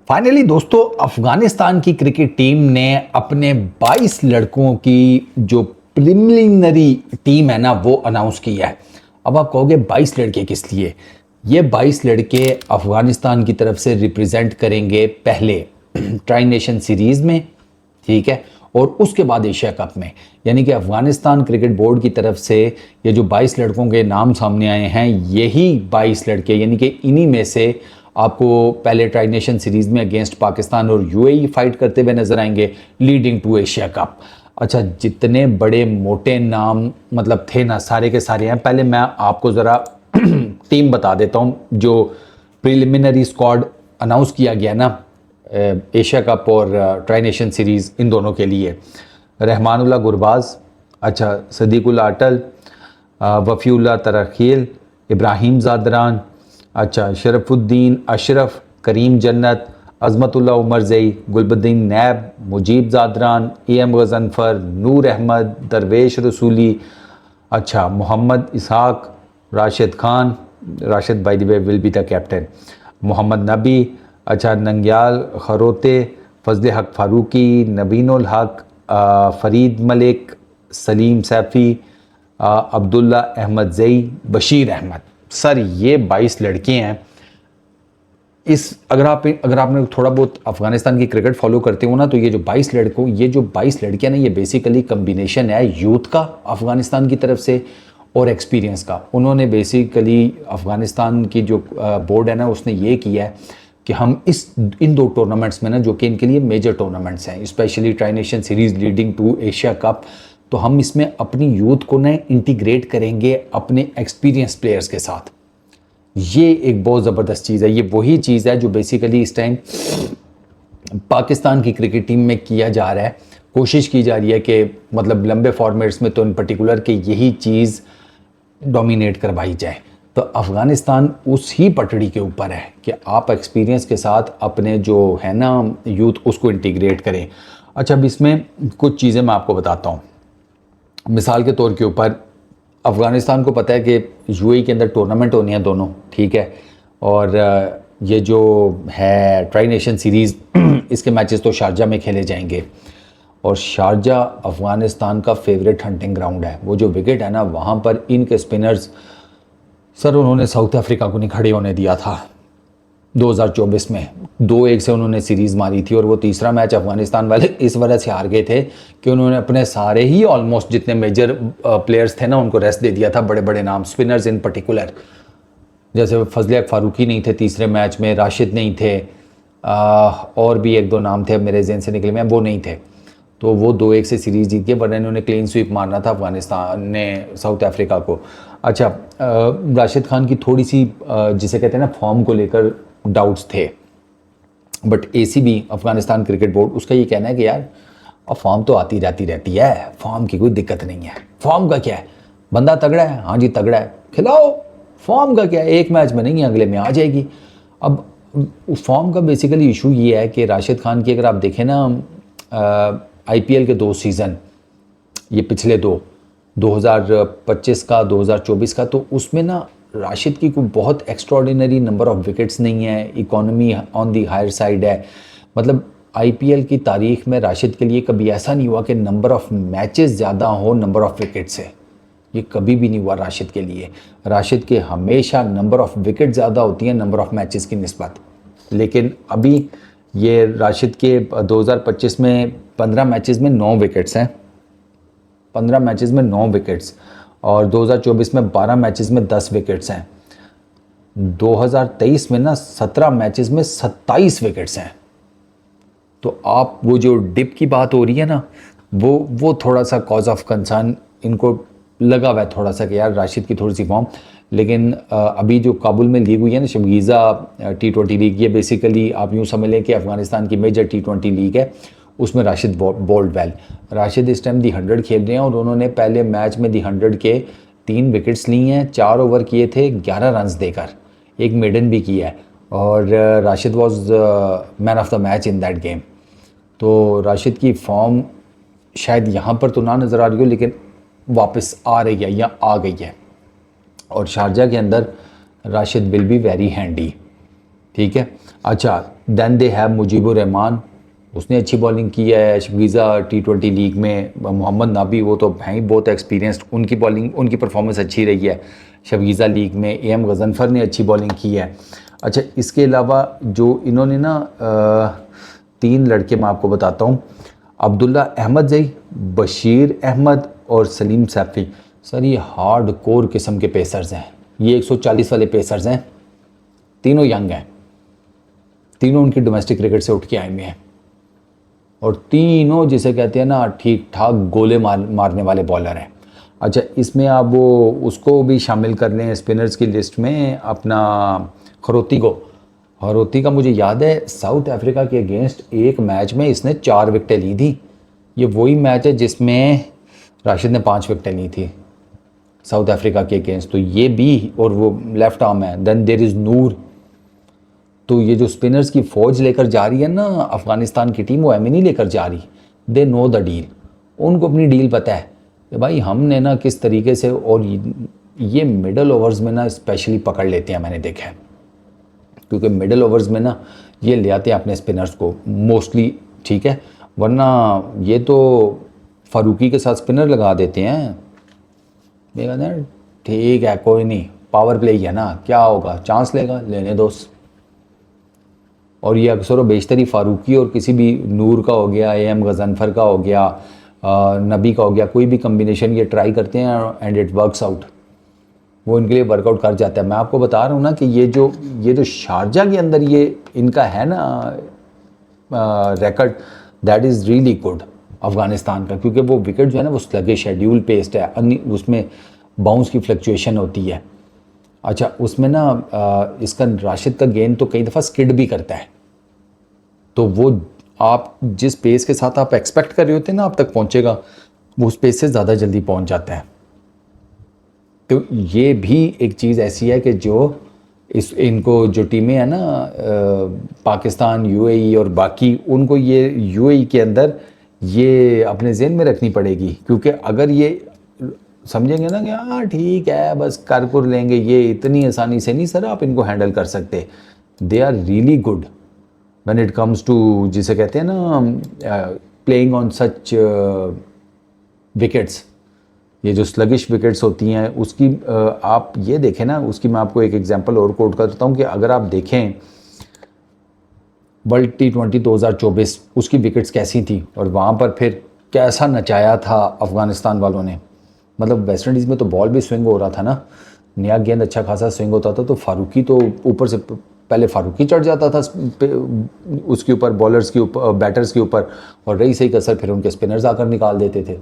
Finally दोस्तों, अफगानिस्तान की cricket team ने अपने 22 लड़कों की जो प्रिलिमिनरी टीम है ना वो अनाउंस की है। अब आप कहोगे 22 लड़के किस लिए? ये 22 लड़के अफगानिस्तान की तरफ से रिप्रेजेंट करेंगे पहले ट्राई नेशन सीरीज में, ठीक है, और उसके बाद एशिया कप में। यानी कि अफगानिस्तान क्रिकेट बोर्ड की तरफ से ये जो 22 लड़कों के नाम सामने आए हैं, यही 22 लड़के यानी कि इन्हीं में से आपको पहले ट्राई नेशन सीरीज में अगेंस्ट पाकिस्तान और यूएई फाइट करते हुए नजर आएंगे, लीडिंग टू एशिया कप। अच्छा, जितने बड़े मोटे नाम मतलब थे ना, सारे के सारे हैं। पहले मैं आपको ज़रा टीम बता देता हूँ जो प्रिलिमिनरी स्क्वाड अनाउंस किया गया ना एशिया कप और ट्राई नेशन सीरीज़ इन दोनों के लिए। रहमानुल्लाह गुरबाज, अच्छा सदीकुल्ला अटल, वफ़ीउल्लाह तरखील, इब्राहिम ज़ादरान, अच्छा शरफुद्दीन अशरफ, करीम जन्नत, अज़मतुल्लाह उमरज़ई, गुलबद्दीन नैब, मुजीब ज़ादरान, एम गज़नफ़र, नूर अहमद, दरवेश रसूली, अच्छा Mohammad Ishaq, Rashid Khan, Rashid by the way will be the captain, Mohammad Nabi, अच्छा नंग्याल खरोते, फजल हक फ़ारूकी, नबीनुल हक, फ़रीद मलिक, सलीम सैफ़ी, अब्दुल्ला अहमद ज़ई, बशीर अहमद। सर ये 22 लड़के हैं। अगर आपने थोड़ा बहुत अफगानिस्तान की क्रिकेट फॉलो करते हो ना, तो ये जो 22 लड़के हैं ना, ये बेसिकली कम्बिनेशन है यूथ का अफगानिस्तान की तरफ से और एक्सपीरियंस का। उन्होंने बेसिकली अफगानिस्तान की जो बोर्ड है ना, उसने ये किया है कि हम इन दो टूर्नामेंट्स में ना, जो कि इनके लिए मेजर टूर्नामेंट्स हैं, specially tri nation series leading to Asia Cup, तो हम इसमें अपनी यूथ को ना इंटीग्रेट करेंगे अपने एक्सपीरियंस प्लेयर्स के साथ। ये एक बहुत ज़बरदस्त चीज़ है। ये वही चीज़ है जो बेसिकली इस टाइम पाकिस्तान की क्रिकेट टीम में किया जा रहा है। कोशिश की जा रही है कि मतलब लंबे फॉर्मेट्स में तो इन पर्टिकुलर कि यही चीज़ डोमिनेट करवाई जाए। तो अफ़गानिस्तान उस ही पटड़ी के ऊपर है कि आप एक्सपीरियंस के साथ अपने जो है ना यूथ उसको इंटीग्रेट करें। अच्छा, अब इसमें कुछ चीज़ें मैं आपको बताता हूँ। मिसाल के तौर के ऊपर अफ़गानिस्तान को पता है कि यूएई के अंदर टूर्नामेंट होनी है दोनों, ठीक है, और ये जो है ट्राई नेशन सीरीज़ इसके मैचेस तो शारजा में खेले जाएंगे। और शारजा अफ़गानिस्तान का फेवरेट हंटिंग ग्राउंड है। वो जो विकेट है ना, वहाँ पर इनके स्पिनर्स सर उन्होंने साउथ अफ्रीका को नहीं खड़े होने दिया था 2024 में। 2-1 से उन्होंने सीरीज़ मारी थी और वो तीसरा मैच अफगानिस्तान वाले इस वजह से हार गए थे कि उन्होंने अपने सारे ही ऑलमोस्ट जितने मेजर प्लेयर्स थे ना उनको रेस्ट दे दिया था। बड़े बड़े नाम स्पिनर्स इन पर्टिकुलर, जैसे फजल हक फ़ारूकी नहीं थे तीसरे मैच में, राशिद नहीं थे, और भी एक दो नाम थे मेरे जहन से निकले में, वो नहीं थे। तो वो 2-1 से सीरीज़ जीत गए, वरना इन्होंने क्लीन स्वीप मारना था अफगानिस्तान ने साउथ अफ्रीका को। अच्छा, राशिद खान की थोड़ी सी जिसे कहते हैं ना फॉर्म को लेकर डाउट्स थे, but ACB Afghanistan cricket board उसका ये कहना है कि यार अब फॉर्म तो आती जाती रहती है, फॉर्म की कोई दिक्कत नहीं है। फॉर्म का क्या है, बंदा तगड़ा है, हाँ जी तगड़ा है, खिलाओ। फॉर्म का क्या है, एक मैच में नहीं अगले में आ जाएगी। अब फॉर्म का बेसिकली इशू ये है कि राशिद खान की अगर आप देखें ना आईपीएल के 2 सीज़न, ये पिछले 2025 का 2024 का, तो उसमें ना राशिद की कोई बहुत एक्स्ट्रॉर्डिनरी नंबर ऑफ विकेट्स नहीं है, economy on the higher side है। मतलब आईपीएल की तारीख में राशिद के लिए कभी ऐसा नहीं हुआ कि नंबर ऑफ मैचेस ज़्यादा हो नंबर ऑफ विकेट से, ये कभी भी नहीं हुआ राशिद के लिए। राशिद के हमेशा नंबर ऑफ विकेट ज़्यादा होती हैं नंबर ऑफ मैचेस की निस्बत। लेकिन अभी ये राशिद के 2025 में 15 मैचेस में 9 विकेट्स हैं, 15 मैचेस में 9 विकेट्स, और 2024 में 12 मैचेस में 10 विकेट्स हैं। 2023 में ना 17 मैचेस में 27 विकेट्स हैं। तो आप वो जो डिप की बात हो रही है ना, वो थोड़ा सा कॉज ऑफ कंसर्न इनको लगा हुआ है थोड़ा सा कि यार राशिद की थोड़ी सी फॉर्म। लेकिन अभी जो काबुल में लीग हुई है ना शबगीज़ा T20 लीग, ये बेसिकली आप यूँ समझ लें कि अफ़गानिस्तान की मेजर T20 लीग है, उसमें राशिद बोल्ड वेल। राशिद इस टाइम दी 100 खेल रहे हैं और उन्होंने पहले मैच में दी 100 के 3 विकेट्स ली हैं, 4 ओवर किए थे 11 रन्स देकर, एक मेडन भी किया है, और Rashid was man of the match in that game. तो राशिद की फॉर्म शायद यहाँ पर तो ना नज़र आ रही हो, लेकिन वापस आ रही है या आ गई है, और शारजा के अंदर Rashid will be very handy, ठीक है। अच्छा, then they have Mujeebur Rahman, उसने अच्छी बॉलिंग की है। शकीज़ा T20 लीग में, मोहम्मद नाबी वो तो हैं ही बहुत एक्सपीरियंस्ड, उनकी बॉलिंग उनकी परफॉर्मेंस अच्छी रही है। शकीज़ा लीग में AM गजनफर ने अच्छी बॉलिंग की है। अच्छा, इसके अलावा जो इन्होंने ना 3 लड़के मैं आपको बताता हूँ, अब्दुल्ला अहमद जई, बशीर अहमद और सलीम सैफी। सर ये हार्ड कोर किस्म के पेसर्स हैं, ये 140 वाले पेसर्स हैं, तीनों यंग हैं, तीनों उनकी डोमेस्टिक क्रिकेट से उठ के आए हुए हैं और तीनों जिसे कहते हैं ना ठीक ठाक गोले मारने वाले बॉलर हैं। अच्छा, इसमें आप वो उसको भी शामिल कर लें स्पिनर्स की लिस्ट में, अपना खरोती को। खरोती का मुझे याद है साउथ अफ्रीका के अगेंस्ट एक मैच में इसने 4 विकेटें ली थी। ये वही मैच है जिसमें राशिद ने 5 विकेटें ली थी साउथ अफ्रीका के अगेंस्ट, तो ये भी, और वो लेफ्ट आर्म है। देन देर इज़ नूर। तो ये जो स्पिनर्स की फ़ौज लेकर जा रही है ना अफ़गानिस्तान की टीम, वो एम नहीं लेकर जा रही, दे नो द डील। उनको अपनी डील पता है कि भाई हमने ना किस तरीके से, और ये मिडल ओवर्स में ना स्पेशली पकड़ लेते हैं, मैंने देखा है, क्योंकि मिडल ओवर्स में ना ये ले आते हैं अपने स्पिनर्स को मोस्टली, ठीक है, वरना ये तो फ़ारूकी के साथ स्पिनर लगा देते हैं। ये कहते हैं ठीक है कोई नहीं, पावर प्ले ही है ना, क्या होगा, चांस लेगा, लेने दो। और ये अक्सर व बेशतरी फ़ारूकी और किसी भी नूर का हो गया, AM गजनफर का हो गया, नबी का हो गया, कोई भी कम्बिनेशन ये ट्राई करते हैं एंड इट वर्क्स आउट, वो इनके लिए वर्कआउट कर जाता है। मैं आपको बता रहा हूँ ना कि ये जो शारजा के अंदर ये इनका है ना record, that is really good Afghanistan का, क्योंकि वो विकेट जो है ना वो स्लगिश है, ड्यूल पेस्ड है, उसमें बाउंस की फ्लक्चुएशन होती है। अच्छा, उसमें ना इसका राशिद का गेंद तो कई दफ़ा स्किड भी करता है, तो वो आप जिस पेस के साथ आप एक्सपेक्ट कर रहे होते हैं ना आप तक पहुंचेगा, वो उस पेस से ज़्यादा जल्दी पहुंच जाता है। तो ये भी एक चीज़ ऐसी है कि जो इनको जो टीमें हैं ना पाकिस्तान, UAE और बाकी, उनको ये UAE के अंदर ये अपने ज़हन में रखनी पड़ेगी, क्योंकि अगर ये समझेंगे ना कि हाँ ठीक है बस कर कर लेंगे, ये इतनी आसानी से नहीं सर आप इनको हैंडल कर सकते। They are really good when it comes to, जिसे कहते हैं ना प्लेइंग ऑन सच विकेट्स। ये जो स्लगिश विकेट्स होती हैं उसकी आप ये देखें ना, उसकी मैं आपको एक एग्जांपल और कोट करता हूँ कि अगर आप देखें वर्ल्ड T20 2024 उसकी विकेट्स कैसी थी, और वहाँ पर फिर कैसा नचाया था अफ़गानिस्तान वालों ने। मतलब वेस्ट इंडीज़ में तो बॉल भी स्विंग हो रहा था ना, नया गेंद अच्छा खासा स्विंग होता था, तो फ़ारूकी तो ऊपर से पहले फ़ारूकी चढ़ जाता था उसके ऊपर, बॉलर्स के ऊपर, बैटर्स के ऊपर, और रही सही कसर फिर उनके स्पिनर्स आकर निकाल देते थे।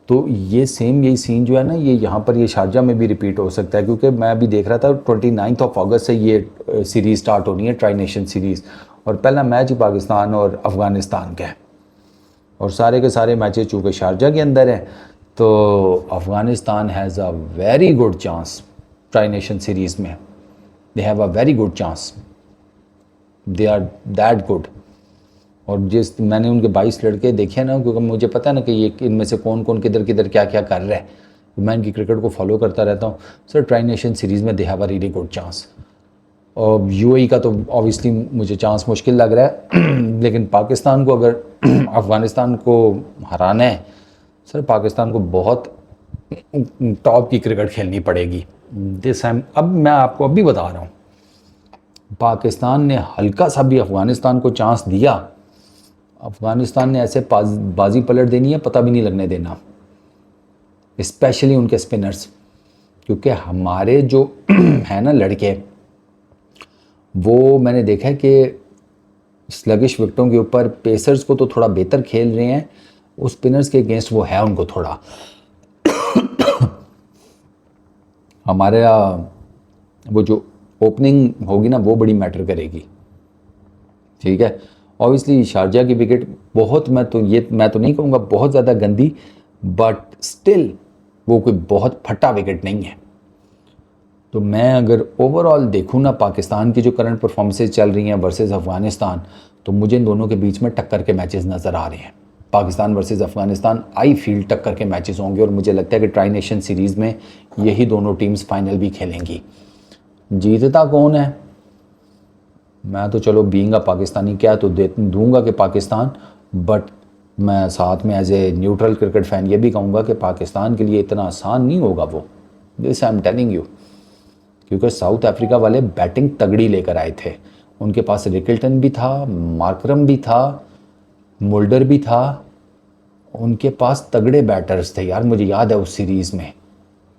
तो ये सेम यही सीन जो है ना ये यहाँ पर ये शारजा में भी रिपीट हो सकता है, क्योंकि मैं अभी देख रहा था 29 अगस्त से ये सीरीज़ स्टार्ट होनी है, ट्राई नेशन सीरीज़, और पहला मैच ही पाकिस्तान और अफ़गानिस्तान का है, और सारे के सारे मैचेस चूँकि शारजा के अंदर हैं, तो Afghanistan has a very good chance tri nation series में, they have a very good chance, they are that good. और जिस मैंने उनके 22 लड़के देखे ना, क्योंकि मुझे पता है ना कि ये इनमें से कौन कौन किधर किधर क्या क्या कर रहा है, मैं इनकी क्रिकेट को फॉलो करता रहता हूँ। सर ट्राई नेशन सीरीज़ में they have a really good chance. और UAE का तो ऑब्वियसली मुझे चांस मुश्किल लग रहा है लेकिन पाकिस्तान को अगर अफ़गानिस्तान को हराना है, सर पाकिस्तान को बहुत टॉप की क्रिकेट खेलनी पड़ेगी दिस टाइम। अब मैं आपको अभी बता रहा हूँ, पाकिस्तान ने हल्का सा भी अफ़गानिस्तान को चांस दिया, अफ़गानिस्तान ने ऐसे बाजी पलट देनी है, पता भी नहीं लगने देना, स्पेशली उनके स्पिनर्स, क्योंकि हमारे जो है ना लड़के, वो मैंने देखा है कि स्लगिश विकेटों के ऊपर पेसर्स को तो थोड़ा बेहतर खेल रहे हैं, उस स्पिनर्स के अगेंस्ट वो है उनको थोड़ा हमारे वो जो ओपनिंग होगी ना वो बड़ी मैटर करेगी, ठीक है। ऑब्वियसली शारजा की विकेट बहुत, मैं तो नहीं कहूँगा बहुत ज़्यादा गंदी, बट स्टिल वो कोई बहुत फटा विकेट नहीं है। तो मैं अगर ओवरऑल देखूँ ना पाकिस्तान की जो करंट परफॉर्मेंसेज चल रही हैं वर्सेस अफ़गानिस्तान, तो मुझे इन दोनों के बीच में टक्कर के मैचेस नज़र आ रहे हैं। Pakistan versus Afghanistan I feel टक्कर के मैचेस होंगे, और मुझे लगता है कि ट्राई नेशन सीरीज़ में यही दोनों टीम्स फाइनल भी खेलेंगी। जीतता कौन है मैं तो चलो बीइंग अ पाकिस्तानी क्या तो दे दूंगा कि पाकिस्तान, बट मैं साथ में as a neutral cricket fan ये भी कहूँगा कि पाकिस्तान के लिए इतना आसान नहीं होगा वो, this I am telling you. क्योंकि साउथ अफ्रीका वाले बैटिंग तगड़ी लेकर आए थे, उनके पास रिकल्टन भी था, मार्करम भी था, मुल्डर भी था, उनके पास तगड़े बैटर्स थे यार, मुझे याद है उस सीरीज़ में,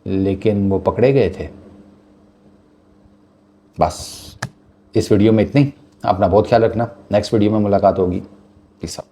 लेकिन वो पकड़े गए थे। बस इस वीडियो में इतनी, अपना बहुत ख्याल रखना, नेक्स्ट वीडियो में मुलाकात होगी। Peace out.